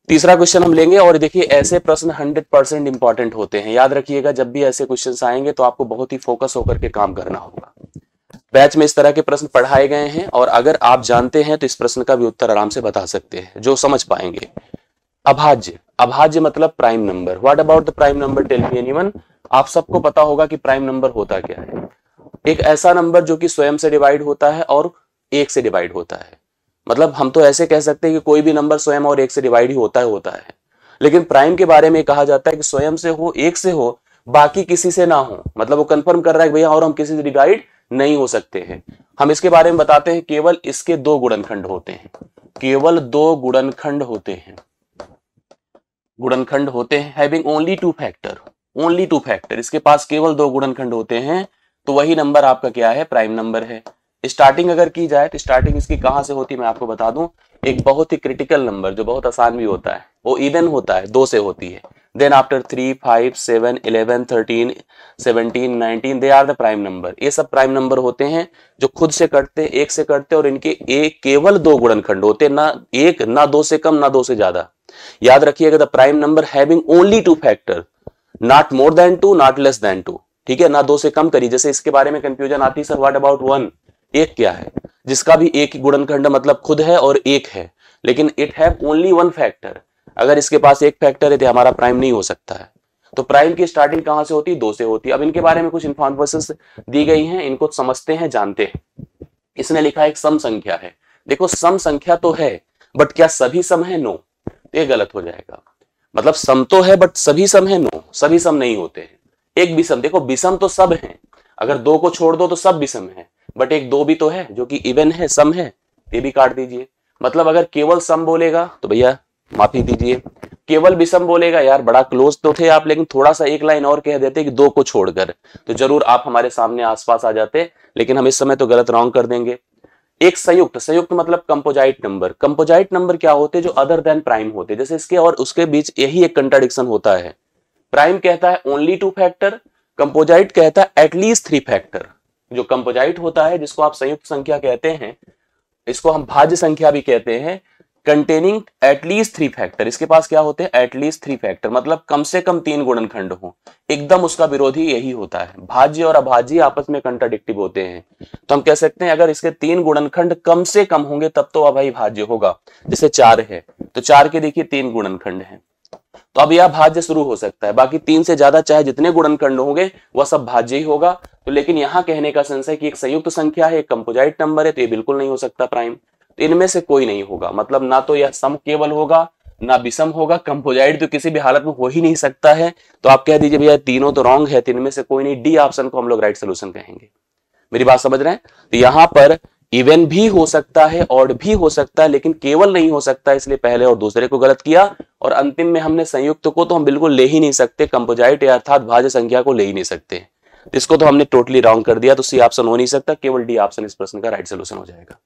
तीसरा क्वेश्चन हम लेंगे और देखिए ऐसे प्रश्न 100% इंपॉर्टेंट होते हैं, याद रखिएगा जब भी ऐसे क्वेश्चंस आएंगे तो आपको बहुत ही फोकस होकर के काम करना होगा। बैच में इस तरह के प्रश्न पढ़ाए गए हैं और अगर आप जानते हैं तो इस प्रश्न का भी उत्तर आराम से बता सकते हैं जो समझ पाएंगे। अभाज्य, अभाज्य मतलब prime number. What about the prime number, tell me anyone. आप सबको पता होगा कि प्राइम नंबर होता क्या है। एक ऐसा नंबर जो कि स्वयं से डिवाइड होता है और एक से डिवाइड होता है। मतलब हम तो ऐसे कह सकते हैं कि कोई भी नंबर स्वयं और एक से डिवाइड ही होता है। लेकिन प्राइम के बारे में कहा जाता है कि स्वयं से हो, एक से हो, बाकी किसी से ना हो। मतलब वो कंफर्म कर रहा है कि भैया और हम किसी से डिवाइड नहीं हो सकते हैं। हम इसके बारे में बताते हैं केवल इसके दो गुणनखंड होते हैं, केवल दो गुणनखंड होते हैं, गुणनखंड होते हैं having only two factor, only two factor. इसके पास केवल दो गुणनखंड होते हैं तो वही नंबर आपका क्या है, प्राइम नंबर है। स्टार्टिंग अगर की जाए तो स्टार्टिंग इसकी कहां से होती है मैं आपको बता दूं। एक बहुत ही क्रिटिकल नंबर जो बहुत आसान भी होता है, वो इवन होता है, दो से होती है। Then after 3, 5, 7, 11, 13, 17, 19 they are the prime number. ये सब प्राइम नंबर होते हैं जो खुद से कटते, एक से कटते और इनके एक केवल दो गुणनखंड होते, ना एक, ना दो से कम, ना दो से ज्यादा। याद रखिएगा the prime number having only two factor, not more than two, not less than two. ठीक है, ना दो से कम करी। जैसे इसके बारे में कंफ्यूजन आती है, सर व्हाट अबाउट वन, एक क्या है, जिसका भी एक ही गुणनखंड मतलब खुद है और एक है, लेकिन it have only one factor. अगर इसके पास एक फैक्टर है तो हमारा प्राइम नहीं हो सकता है। तो प्राइम की स्टार्टिंग कहां से होती है, दो से होती है। अब इनके बारे में कुछ इंफॉर्मेशन दी गई हैं, इनको समझते हैं, जानते हैं। इसने लिखा एक सम संख्या है। देखो सम संख्या तो है बट क्या सभी सम है, नो, ये गलत हो जाएगा। मतलब सम तो है बट सभी सम है, नो, सभी सम नहीं होते हैं। एक विषम, देखो विषम तो सब है, अगर दो को छोड़ दो तो सब विषम है, बट एक दो भी तो है जो कि इवन है, सम है, ये भी काट दीजिए। मतलब अगर केवल सम बोलेगा तो भैया माफी दीजिए, केवल विषम बोलेगा यार बड़ा क्लोज तो थे आप, लेकिन थोड़ा सा एक लाइन और कह देते कि दो को छोड़कर, तो जरूर आप हमारे सामने आसपास आ जाते, लेकिन हम इस समय तो गलत रॉन्ग कर देंगे। एक संयुक्त, संयुक्त मतलब कंपोजाइट नंबर। कंपोजाइट नंबर क्या होते हैं, जो अदर देन प्राइम होते हैं। जैसे इसके और उसके बीच यही एक कंट्राडिक्शन होता है। प्राइम कहता है ओनली टू फैक्टर, कंपोजाइट कहता है एटलीस्ट थ्री फैक्टर। जो कंपोजाइट होता है जिसको आप संयुक्त संख्या कहते हैं, इसको हम भाज्य संख्या भी कहते हैं, कंटेनिंग एटलीस्ट थ्री फैक्टर। इसके पास क्या होते हैं, एटलीस्ट थ्री फैक्टर, मतलब कम से कम तीन गुणनखंड हो। एकदम उसका विरोधी यही होता है। भाज्य और अभाज्य आपस में कंट्राडिक्टिव होते हैं, तो हम कह सकते हैं अगर इसके तीन गुणनखंड कम से कम होंगे तब तो अभाज्य भाज्य होगा। जैसे चार है तो चार के देखिए तीन गुणनखंड हैं, तो अब यह भाज्य शुरू हो सकता है। बाकी तीन से ज्यादा चाहे जितने गुणनखंड होंगे वह सब भाज्य ही होगा। तो लेकिन यहां कहने का सेंस है कि एक संयुक्त संख्या है, एक कंपोजाइट नंबर है, तो ये बिल्कुल नहीं हो सकता प्राइम। तो इनमें से कोई नहीं होगा, मतलब ना तो यह सम केवल होगा, ना विषम होगा, कंपोजाइट तो किसी भी हालत में हो ही नहीं सकता है। तो आप कह दीजिए भैया तीनों तो रॉन्ग है, तो इनमें से कोई नहीं, डी ऑप्शन को हम लोग राइट सोल्यूशन कहेंगे। मेरी बात समझ रहे हैं। तो यहां पर इवन भी हो सकता है, ऑड भी हो सकता है, लेकिन केवल नहीं हो सकता, इसलिए पहले और दूसरे को गलत किया। और अंतिम में हमने संयुक्त को तो हम बिल्कुल ले ही नहीं सकते, कंपोजाइट अर्थात भाज्य संख्या को ले ही नहीं सकते, इसको तो हमने टोटली रॉन्ग कर दिया। तो सी ऑप्शन हो नहीं सकता, केवल डी ऑप्शन इस प्रश्न का राइट सोल्यूशन हो जाएगा।